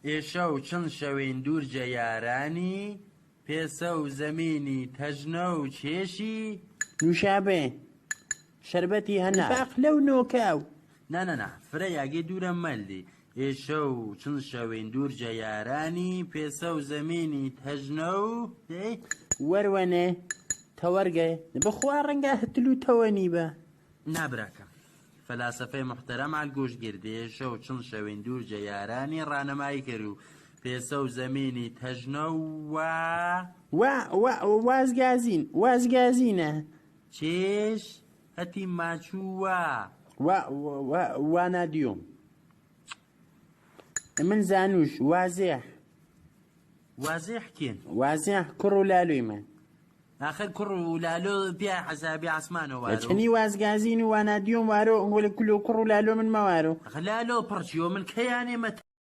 ئێشە و چەند شەوین دوورجە یارانی پێسە و زەمینی تەژنە و کێشی نوشابێ شەربەتی هەنا باق لەو نۆکاو نانەنا فرە یاگێ دوورە مەلدی ئێشە و چەند شەوین دوورجە یارانی پێسە و زەمینی تەژنە و وەروەنێ تەوەرگە بخوا ڕەنگە هەتل و تەوەنی بە نابراکەم فەلاسەفەی محتەرەم ئالگۆشگردێ ئێشە و چەند شەوین دوورجە یارانی ڕانەمایی کرد و پێسە و زەمینی تەژنە وازگازینە چێش هەتی ماچووە وانادیۆم من زانوش وازێح کێن وازێح کوڕ و لالوویمە آخر کوڕ و لالۆ پیا حەسابی عسمانەوە چنی وازگازین و وانادیۆم وارۆ ئەنگۆ لە کولۆ کوڕ و لالۆ من مەوارۆ لالۆ پڕچیۆ من کەیانێمە